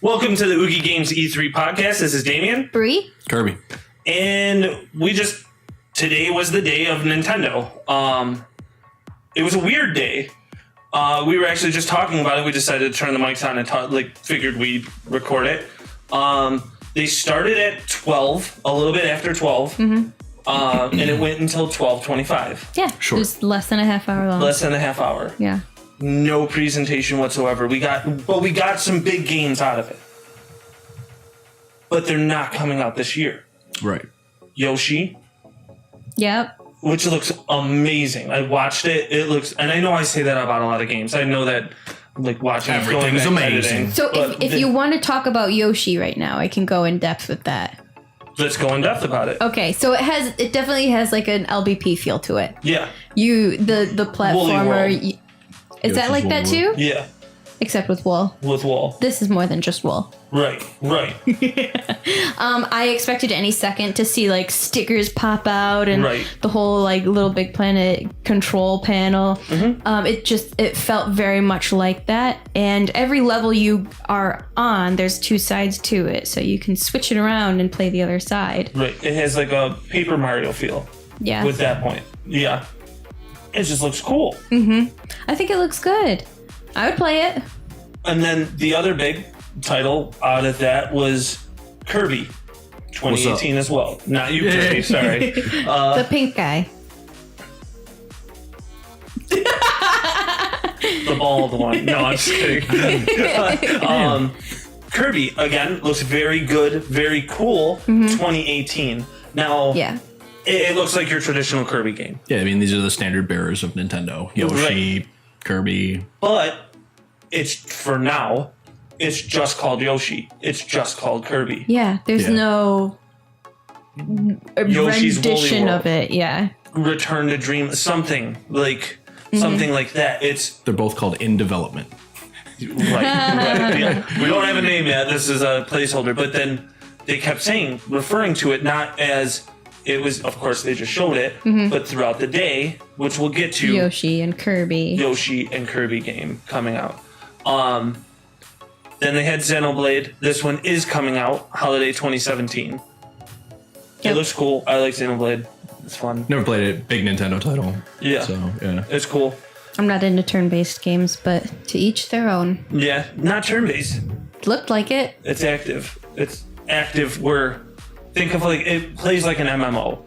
Welcome to the OOgie Games E3 podcast. This is Damian. Bree. Kirby. And today was the day of Nintendo. It was a weird day. We were actually just talking about it. We decided to turn the mics on and figured we'd record it. They started at 12, a little bit after 12. Mm-hmm. And it went until 12:25. Yeah, sure. Just less than a half hour long. Less than a half hour. Yeah. No presentation whatsoever. We got some big games out of it. But they're not coming out this year. Right. Yoshi. Yep. Which looks amazing. I watched it. It looks, and I know I say that about a lot of games. I know that, like, watching everything is amazing. So if you want to talk about Yoshi right now, I can go in depth with that. Let's go in depth about it. Okay, so it definitely has like an LBP feel to it. Yeah. The platformer. Is that like that too? Yeah. Except with wool. With wool. This is more than just wool. Right. I expected any second to see like stickers pop out and the whole like Little Big Planet control panel. Mm-hmm. It felt very much like that. And every level you are on, there's two sides to it, so you can switch it around and play the other side. Right. It has like a Paper Mario feel. Yeah. With that point. Yeah. It just looks cool. Mm-hmm. I think it looks good. I would play it. And then the other big title out of that was Kirby 2018 as well. Not you, Kirby, sorry. The pink guy. The bald one. No, I'm just kidding. Kirby, again, looks very good, very cool. 2018. Now, it looks like your traditional Kirby game. Yeah, I mean, these are the standard bearers of Nintendo. Yoshi, Kirby. But for now, it's just called Yoshi. It's just called Kirby. Yeah, there's no Yoshi's rendition of it. Yeah. Return to Dream, something like that. They're both called in development. Right. Yeah. We don't have a name yet. This is a placeholder. But then they kept referring to it not as it was. Of course, they just showed it, but throughout the day, which we'll get to. Yoshi and Kirby game coming out. Then they had Xenoblade. This one is coming out holiday 2017. Yep. It looks cool. I like Xenoblade. It's fun. Never played it. Big Nintendo title. Yeah. So, yeah. It's cool. I'm not into turn-based games, but to each their own. Yeah. Not turn-based. Looked like it. It's active. It's active where... Think of it plays like an MMO.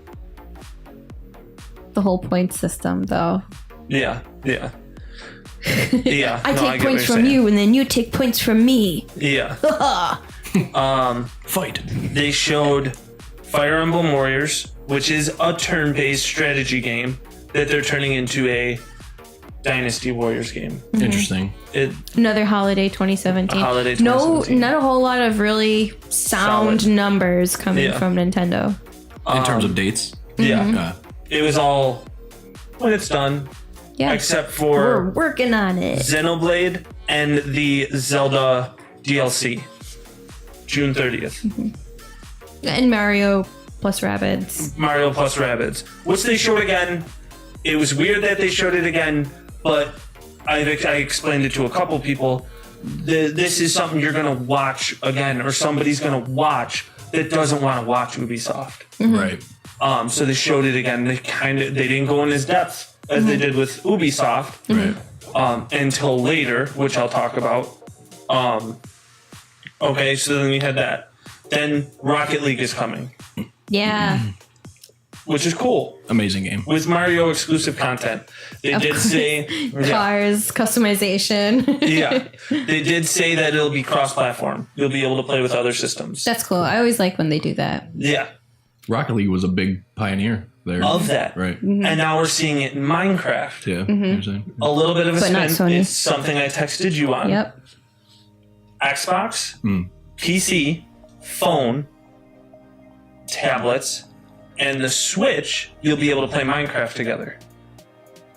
The whole point system, though. Yeah. I take points from you, and then you take points from me. Yeah. Fight. They showed Fire Emblem Warriors, which is a turn-based strategy game that they're turning into a Dynasty Warriors game. Mm-hmm. Interesting. Another holiday 2017. Holiday 2017. Not a whole lot of really sound numbers coming from Nintendo. In terms of dates? Yeah. It was all when it's done. Yeah. Except for... We're working on it. Xenoblade and the Zelda DLC. June 30th. Mm-hmm. And Mario plus Rabbids. Which they showed again. It was weird that they showed it again, but I explained it to a couple people. This is something you're going to watch again, or somebody's going to watch that doesn't want to watch Ubisoft. Mm-hmm. Right. So they showed it again. They didn't go in as depth as they did with Ubisoft. Right. Until later, which I'll talk about. Okay, so then we had that. Then Rocket League is coming. Yeah. Which is cool. Amazing game. With Mario exclusive content. They did say... Cars, customization. Yeah. They did say that it'll be cross-platform. You'll be able to play with other systems. That's cool. I always like when they do that. Yeah. Rocket League was a big pioneer there. Of that. Right. Mm-hmm. And now we're seeing it in Minecraft. Yeah. Mm-hmm. A little bit of a but spin. It's something I texted you on. Yep. Xbox, PC, phone, tablets, and the Switch, you'll be able to play Minecraft together.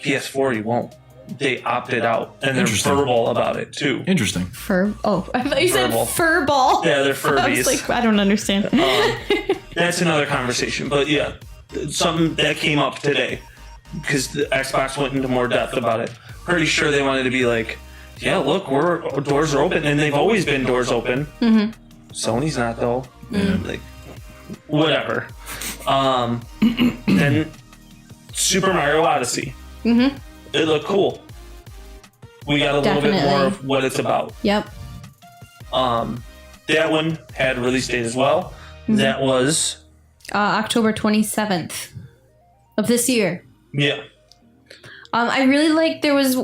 PS4, you won't. They opted out, and they're furball about it too. Interesting. I thought you said furball. Yeah, they're Furbies. I was like, I don't understand. That's another conversation, but yeah, something that came up today because the Xbox went into more depth about it. Pretty sure they wanted to be like, yeah, look, doors are open, and they've always been doors open. Sony's not though. Like, whatever. Then Super Mario Odyssey. It looked cool. We got a little bit more of what it's about. Yep. That one had a release date as well. That was October 27th of this year. Yeah. I really like there was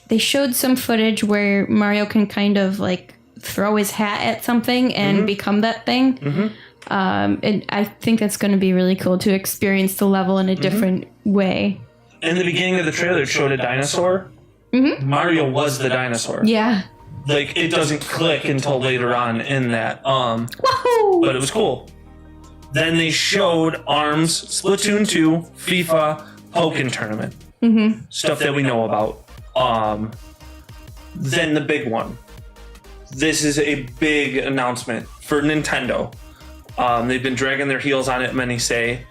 they showed some footage where Mario can kind of like throw his hat at something and become that thing. And I think that's going to be really cool to experience the level in a different way. In the beginning of the trailer, it showed a dinosaur. Mario was the dinosaur. Yeah. Like, it doesn't click until later on in that. Woohoo! But it was cool. Then they showed ARMS, Splatoon 2, FIFA, Pokken Tournament. Stuff that we know about. Then the big one. This is a big announcement for Nintendo. They've been dragging their heels on it, many say.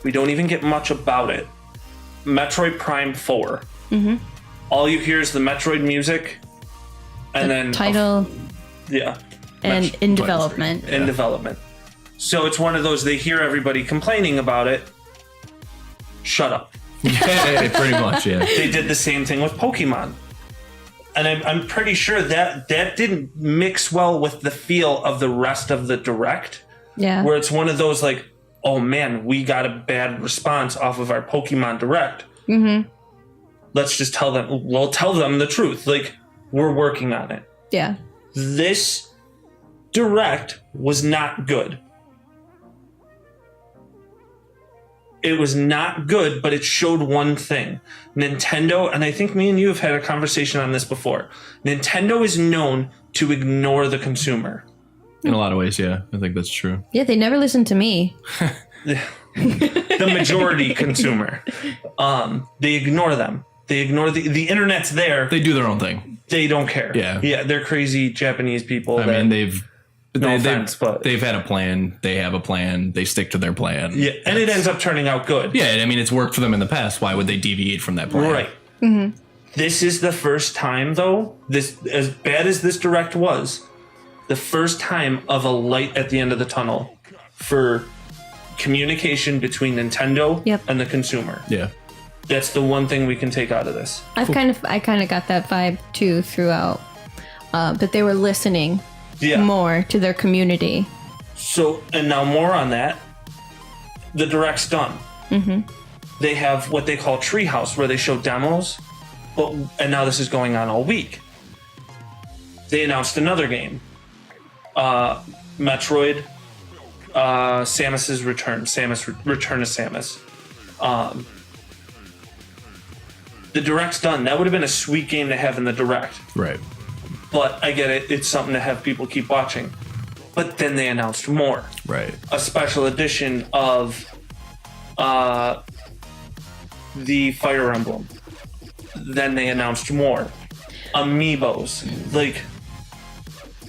We don't even get much about it. Metroid Prime 4. All you hear is the Metroid music. And then title. Yeah. And in development. In development. So it's one of those, they hear everybody complaining about it. Shut up. Yeah, pretty much, yeah. They did the same thing with Pokemon. And I'm pretty sure that didn't mix well with the feel of the rest of the Direct. Yeah. Where it's one of those like, oh man, we got a bad response off of our Pokemon Direct. Let's just tell them, we'll tell them the truth. Like, we're working on it. Yeah. This Direct was not good. It was not good, but it showed one thing. Nintendo, and I think me and you have had a conversation on this before. Nintendo is known to ignore the consumer. In a lot of ways, yeah. I think that's true. Yeah, they never listen to me. The majority consumer. They ignore them. They ignore the internet's there. They do their own thing. They don't care. Yeah. They're crazy Japanese people. I mean, they've had a plan. They have a plan. They stick to their plan. Yeah, and it ends up turning out good. Yeah, I mean, it's worked for them in the past. Why would they deviate from that plan? Right. This is the first time, though, this as bad as this Direct was, the first time of a light at the end of the tunnel for communication between Nintendo and the consumer. Yeah. That's the one thing we can take out of this. I kind of got that vibe too throughout, that they were listening more to their community. So, and now more on that. The Direct's done. They have what they call Treehouse, where they show demos, and now this is going on all week. They announced another game, Metroid, Samus's Return, Return of Samus. The Direct's done. That would have been a sweet game to have in the Direct. Right. But I get it. It's something to have people keep watching. But then they announced more. Right. A special edition of the Fire Emblem. Then they announced more. Amiibos. Like,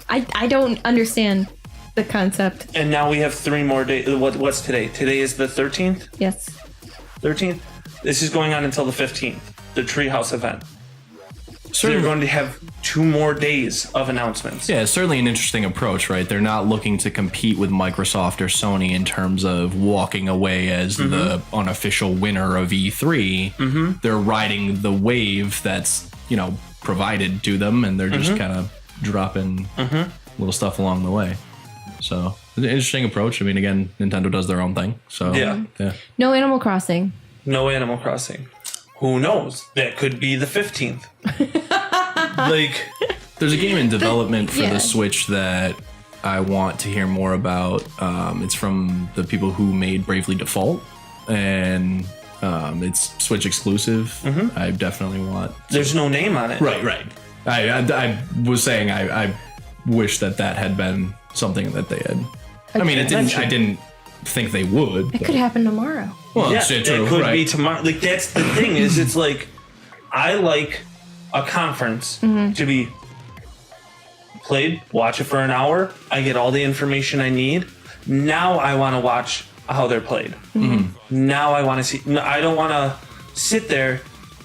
I don't understand the concept. and now we have 3 more days. What's today? Today is the 13th? Yes. 13th? This is going on until the 15th. The Treehouse event. So they're Certainly, going to have 2 more days of announcements. yeah, it's certainly an interesting approach, right? They're not looking to compete with Microsoft or Sony in terms of walking away as the unofficial winner of E3. They're riding the wave that's, provided to them, and they're just kind of dropping little stuff along the way. So, an interesting approach. I mean, again, Nintendo does their own thing. So, Yeah. No Animal Crossing. No Animal Crossing. Who knows? That could be the 15th. Like, there's a game in development for Yeah. the Switch that I want to hear more about. It's from the people who made Bravely Default, and it's Switch exclusive. I definitely want. there's no name on it. Right. I was saying I wish that had been something that they had. I mean, it didn't. I didn't think they would. It could happen tomorrow. Well, Yeah, it's it true, could right. be tomorrow. Like, that's the thing is, it's like, I like a conference to be played, watch it for an hour. I get all the information I need. Now I want to watch how they're played. Now I want to see. I don't want to sit there,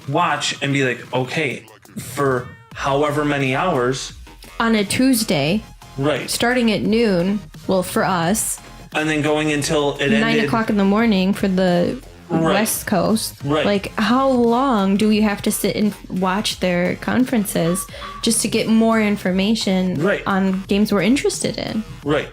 watch, and be like, okay, for however many hours. On a Tuesday, Right. starting at noon, well, for us, And then going until it ended. 9 o'clock in the morning for the West Coast. Right. Like, how long do we have to sit and watch their conferences just to get more information on games we're interested in? Right.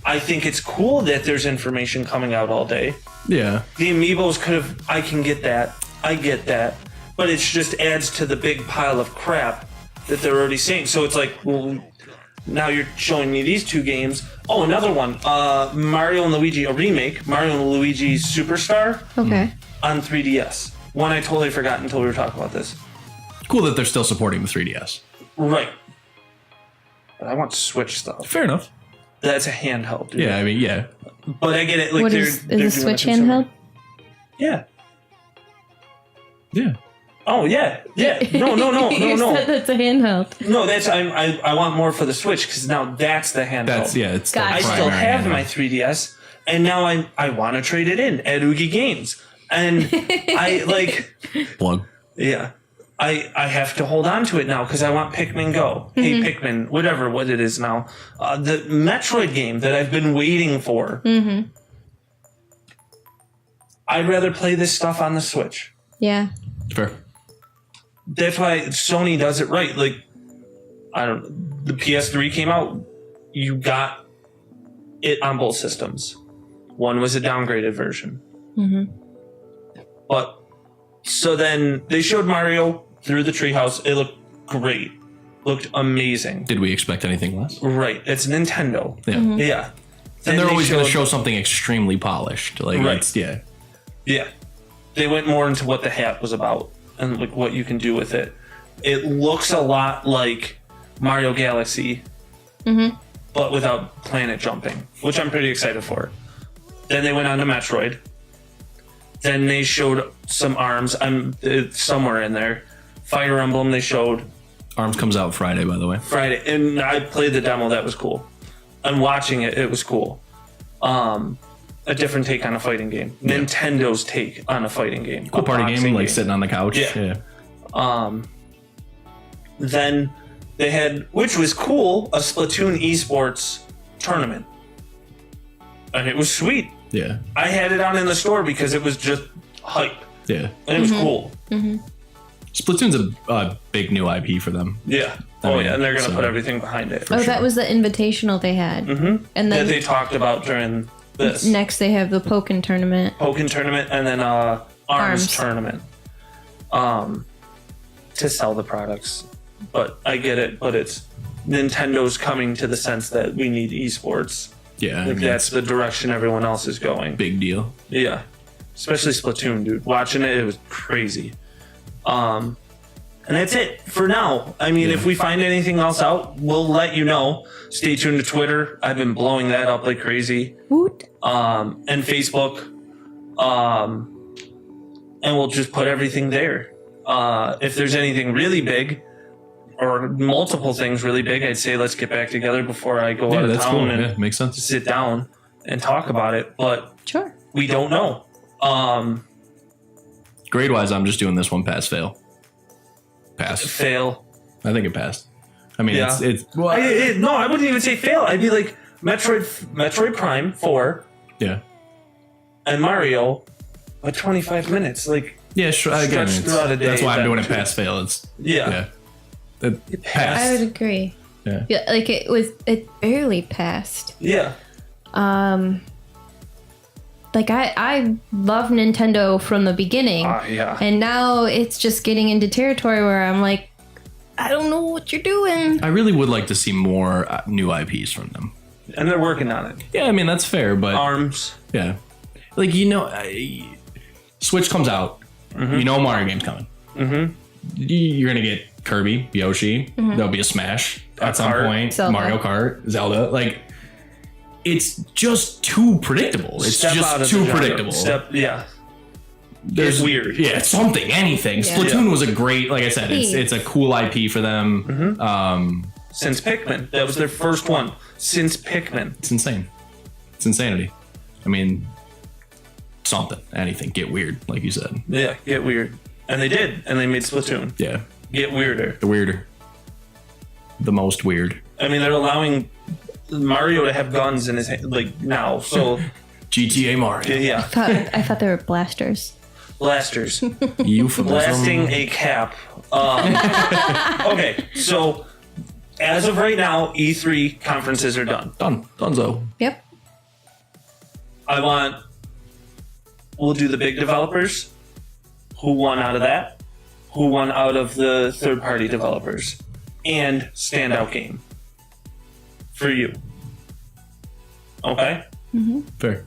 I think it's cool that there's information coming out all day. Yeah. The amiibos could have. I can get that. I get that. But it just adds to the big pile of crap that they're already saying. So it's like, well, now you're showing me these two games. Oh, another one. Mario and Luigi, a remake. Mario and Luigi Superstar. Okay. On 3DS. One I totally forgot until we were talking about this. Cool that they're still supporting the 3DS. Right. But I want Switch stuff. Fair enough. That's a handheld, dude. Yeah, I mean, yeah. But I get it. Like, What they're is doing the a Switch consumer. handheld? Yeah. Yeah. Oh, yeah. Yeah. No. You said that's a handheld. No, that's I want more for the Switch because now that's the handheld. That's, yeah, it's Gotcha. I the still primary have handheld. my 3DS, and now I want to trade it in at OOgie Games, and I like Plug. yeah. I have to hold on to it now because I want Pikmin Go. Hey, Pikmin, whatever what it is now. The Metroid game that I've been waiting for. I'd rather play this stuff on the Switch. Yeah. Fair. That's why Sony does it right. Like, the PS3 came out, you got it on both systems. One was a downgraded version. But, so then they showed Mario through the treehouse. It looked great. Looked amazing. Did we expect anything less? Right. It's Nintendo. Yeah. Yeah. And they're they always going to showed- show something extremely polished. Like, Right. it's, yeah. Yeah. They went more into what the hat was about and like what you can do with it. It looks a lot like Mario Galaxy, but without planet jumping, which I'm pretty excited for. Then they went on to Metroid. Then they showed some ARMS. It's somewhere in there. Fire Emblem they showed ARMS comes out Friday, by the way. Friday, and I played the demo. That was cool. And watching it, it was cool. A different take on a fighting game. Yeah. Nintendo's take on a fighting game. Cool A party boxing game, like sitting on the couch. Yeah. Yeah. Then they had, which was cool, a Splatoon esports tournament. And it was sweet. Yeah. I had it on in the store because it was just hype. Yeah. And it was cool. Splatoon's a big new IP for them. Yeah. I Oh, mean, yeah. And they're going to so- put everything behind it. Oh, that was the invitational they had. And That then they talked about during this. next they have the Pokken tournament. Pokken tournament and then ARMS ARMS. tournament. To sell the products. But I get it, but it's Nintendo's coming to the sense that we need esports. Yeah. I Like mean, that's the direction everyone else is going. big deal. Yeah. Especially Splatoon, dude. Watching it, it was crazy. And that's it for now. I mean, Yeah. if we find anything else out, we'll let you know. Stay tuned to Twitter. I've been blowing that up like crazy. Woot. And Facebook. And we'll just put everything there. If there's anything really big or multiple things really big, I'd say let's get back together before I go Yeah, out of that's town cool. and Yeah, makes sense. sit down and talk about it. But Sure. we don't know. Grade wise, I'm just doing this one pass fail. Pass. Fail. I think it passed. I mean, Yeah. it's well, No, I wouldn't even say fail. I'd be like Metroid Prime 4 yeah. and Mario, but 25 minutes. Like, Yeah, sure. Again, Stretched throughout a day, that's why I'm that doing it too. pass fail. It's yeah. It I passed. would agree. Yeah. Yeah, like it barely passed. Yeah. Like I love Nintendo from the beginning. Yeah. And now it's just getting into territory where I'm like, I don't know what you're doing. I really would like to see more new IPs from them. And they're working on it. Yeah, I mean that's fair, but ARMS. yeah, like Switch comes out, you know Mario game's coming. You're gonna get Kirby, Yoshi. There'll be a Smash at some Kart. point. Zelda. Mario Kart, Zelda. Like it's just too predictable. It's Step out just of too the genre. predictable. Yeah. There's weird. Yeah, something, anything. Yeah. Splatoon was a great, like I said, Please. it's a cool IP for them. Since Pikmin. That was their first one. Since Pikmin. It's insane. It's insanity. I mean, something, anything, get weird, like you said. Yeah, get weird. And they did. And they made Splatoon. Yeah. get weirder. The weirder. The most weird. I mean, they're allowing Mario to have guns in his hand, like, now. So GTA Mario. yeah, I thought they were blasters. blasters, Euphemism. blasting a cap. Okay, so as of right now, E3 conferences are done. Done. Dunzo. Yep. We'll do the big developers. Who won out of that? Who won out of the third-party developers? And standout game for you. Okay? Fair.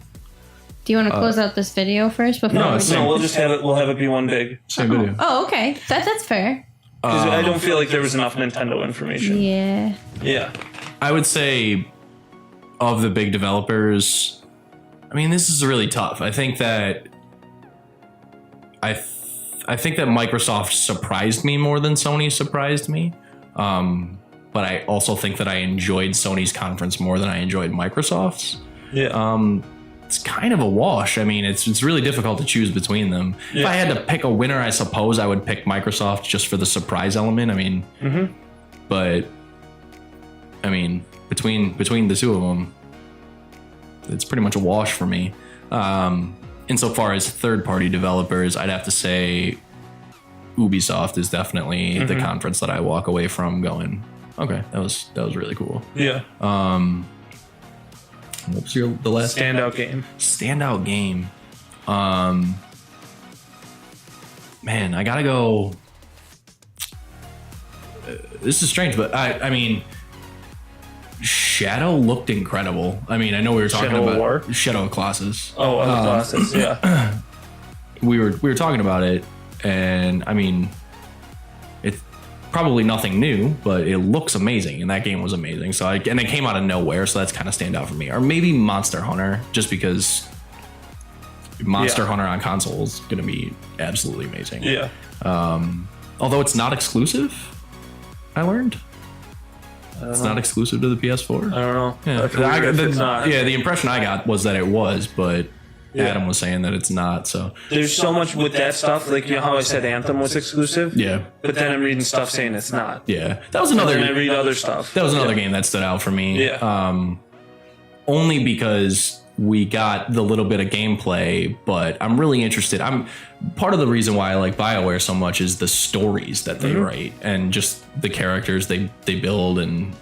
Do you want to close out this video first before no, we it's do? No, we'll just have it. We'll have it be one big. Same video. Oh, okay. That's fair. Because I don't feel like there was enough Nintendo information. Yeah. Yeah. I would say of the big developers, I mean, this is really tough. I think that I think that Microsoft surprised me more than Sony surprised me. But I also think that I enjoyed Sony's conference more than I enjoyed Microsoft's. Yeah. It's kind of a wash. I mean, it's really difficult to choose between them. Yeah. If I had to pick a winner, I suppose I would pick Microsoft just for the surprise element. I mean, but I mean, between the two of them, it's pretty much a wash for me. Insofar as third-party developers, I'd have to say Ubisoft is definitely the conference that I walk away from going, okay, that was really cool. Yeah. What was the last Standout game. standout game? Man, I gotta go. This is strange, but I mean, Shadow looked incredible. I mean, I know we were talking Shadow about War? Shadow of Colossus. Oh, other classes. Yeah. We were talking about it, and I mean, it's probably nothing new, but it looks amazing, and that game was amazing. So, and it came out of nowhere, so that's kind of stand out for me. Or maybe Monster Hunter, just because Monster Hunter on console is going to be absolutely amazing. Yeah. Although it's not exclusive, I learned. It's not exclusive to the PS4. I don't know. Yeah, It's not. the impression I got was that it was, but Adam was saying that it's not. So There's so much with that stuff. Like, you know how I said Anthem was exclusive? yeah, But then I'm reading stuff saying it's not. yeah, that was And I another. read other stuff. That was another game that stood out for me. Yeah. Only because we got the little bit of gameplay, but I'm really interested. I'm part of the reason why I like BioWare so much is the stories that they write and just the characters they build and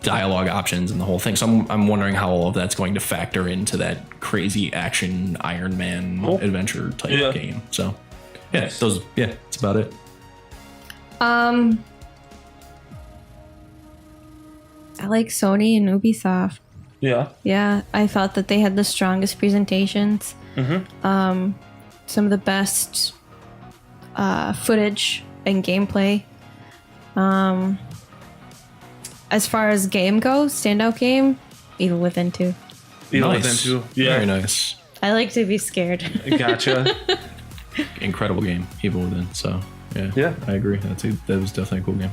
dialogue options and the whole thing. So I'm wondering how all of that's going to factor into that crazy action Iron Man adventure type game. So yeah, that's about it. I like Sony and Ubisoft. Yeah. Yeah, I thought that they had the strongest presentations. Some of the best footage and gameplay. As far as game goes, standout game, Evil Within 2. Evil Nice. Within 2. Yeah. Very nice. I like to be scared. Gotcha. Incredible game, Evil Within. So Yeah. I agree. That was definitely a cool game.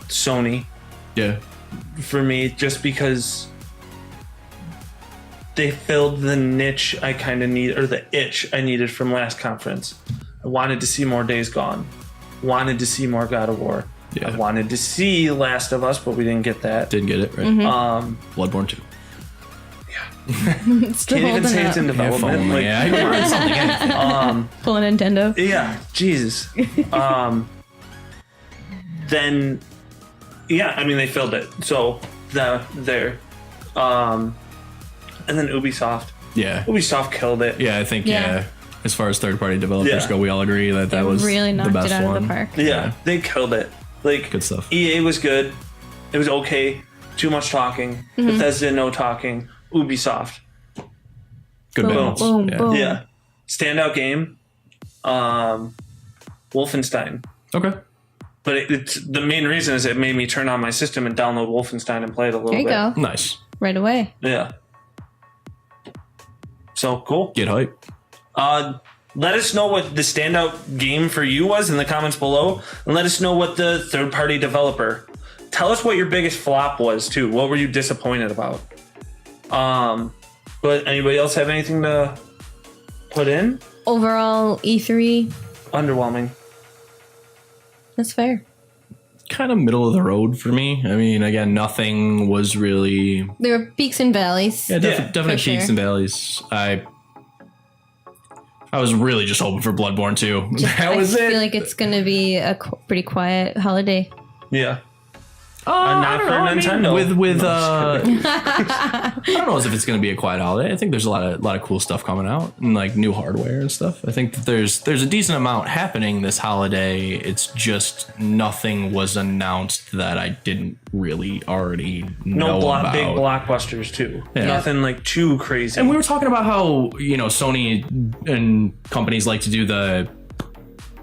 Sony. Yeah. For me, just because they filled the niche I kind of need, or the itch I needed from last conference. I wanted to see more Days Gone. Wanted to see more God of War. Yeah. I wanted to see Last of Us, but we didn't get that. Didn't get it right. Bloodborne 2. Still Can't even holding say it's in up. development. Like, yeah, come on, something. Pulling Nintendo. yeah, Jesus. Then, yeah, I mean, they filled it. So, there. And then Ubisoft. Yeah. Ubisoft killed it. Yeah, I think, Yeah. as far as third-party developers Yeah. go, we all agree that They that was really knocked the best it out one. of the park. Yeah, they killed it. Like, Good stuff. EA was good. It was okay. Too much talking. Bethesda, no talking. Ubisoft. Good Boom, balance. boom, yeah. boom. Yeah. Standout game. Wolfenstein. Okay. But it's the main reason is it made me turn on my system and download Wolfenstein and play it a little There you bit. go. Nice. Right away. Yeah. So cool. Get hype. Let us know what the standout game for you was in the comments below, and let us know what the third-party developer. Tell us what your biggest flop was too. What were you disappointed about? But anybody else have anything to put in? overall E3, Underwhelming. that's fair. Kind of middle of the road for me. I mean, again, nothing was really. There were peaks and valleys. Yeah, Yeah, definitely for peaks sure. and valleys. I was really just hoping for Bloodborne 2. That was I it. feel like it's going to be a pretty quiet holiday. Yeah. Not not for Nintendo. With I don't know if it's going to be a quiet holiday. I think there's a lot of cool stuff coming out and like new hardware and stuff. I think that there's a decent amount happening this holiday. It's just nothing was announced that I didn't really already know about. Big blockbusters too. Yeah. Nothing like too crazy. And we were talking about how, Sony and companies like to do the,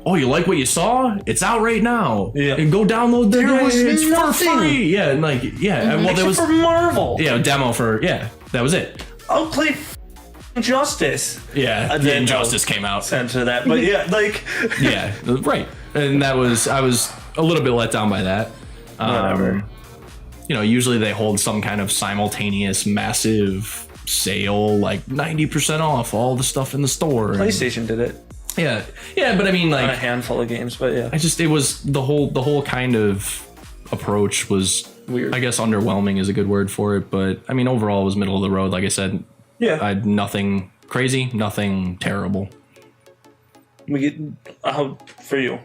oh, you like what you saw? It's out right now. Yeah. And go download the There was it's nothing. for free. Yeah, and like, yeah. Well, there Except was for Marvel. a demo for, that was it. I'll play Justice. Yeah, the then Injustice came out. Censor that, but yeah, like Yeah, right. And I was a little bit let down by that. Whatever. Usually they hold some kind of simultaneous massive sale, like 90% off all the stuff in the store. PlayStation did it. Yeah, but I mean, On a like, handful of games, but yeah. it was the whole kind of approach was Weird. I guess underwhelming is a good word for it, but I mean, overall it was middle of the road. Like I said, Yeah. I had nothing crazy, nothing terrible. We get how for you.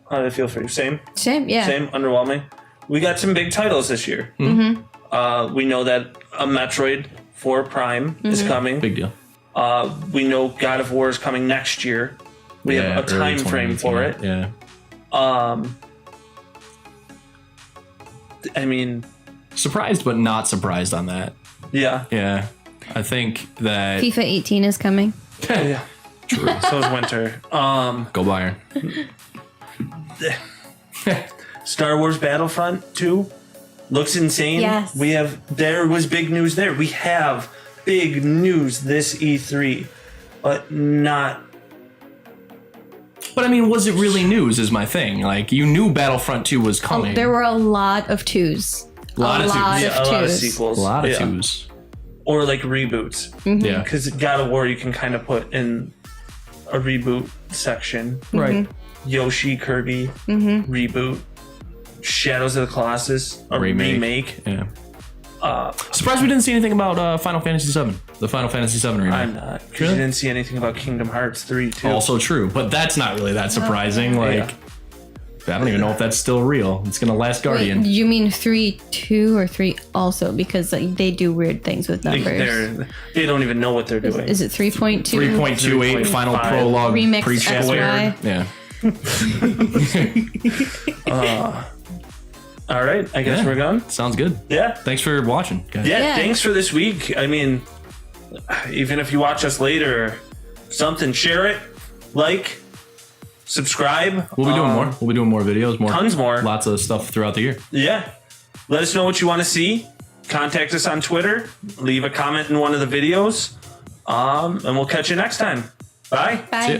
How did it feel for you? Same? Same, yeah. Same, underwhelming. We got some big titles this year. Mm-hmm. We know that a Metroid 4 Prime is coming. Big deal. We know God of War is coming next year. We have a early time frame for it. 2018, Yeah. I mean, Surprised, but not surprised on that. yeah. Yeah. I think that FIFA 18 is coming. Yeah. true. So is Winter. Go Bayern. Star Wars Battlefront 2 looks insane. Yes. There was big news there. We have big news this E3, but not. But I mean, was it really news? Is my thing. Like, you knew Battlefront 2 was coming. There were a lot of twos. A lot of twos. Yeah, a lot of twos. sequels. a lot of Yeah. twos. Or like reboots. Yeah. Because God of War you can kind of put in a reboot section. Right. Yoshi, Kirby, reboot. Shadows of the Colossus, a remake. Yeah. Surprised we didn't see anything about Final Fantasy VII. The Final Fantasy VII remake. I'm not. Because Really? you didn't see anything about Kingdom Hearts 3 too. Also true, but that's not really that surprising. Like, I don't even know if that's still real. It's gonna Last Guardian. Wait, you mean 3.2 or 3 also? Because like, they do weird things with numbers. They don't even know what they're doing. Is it 3.2? 3.28 final 3.5. prologue Remix pre-chat. XY. Yeah. All right, I guess Yeah. we're gone. Sounds good. Yeah. Thanks for watching, guys. Yeah, Yeah. thanks for this week. I mean, even if you watch us later, something, share it, like, subscribe. We'll be doing more. We'll be doing more videos, Tons more. Lots of stuff throughout the year. Yeah. Let us know what you want to see. Contact us on Twitter. Leave a comment in one of the videos. And we'll catch you next time. Bye. Bye. See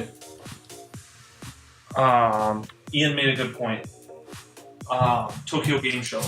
ya. Ian made a good point. Tokyo Game Show.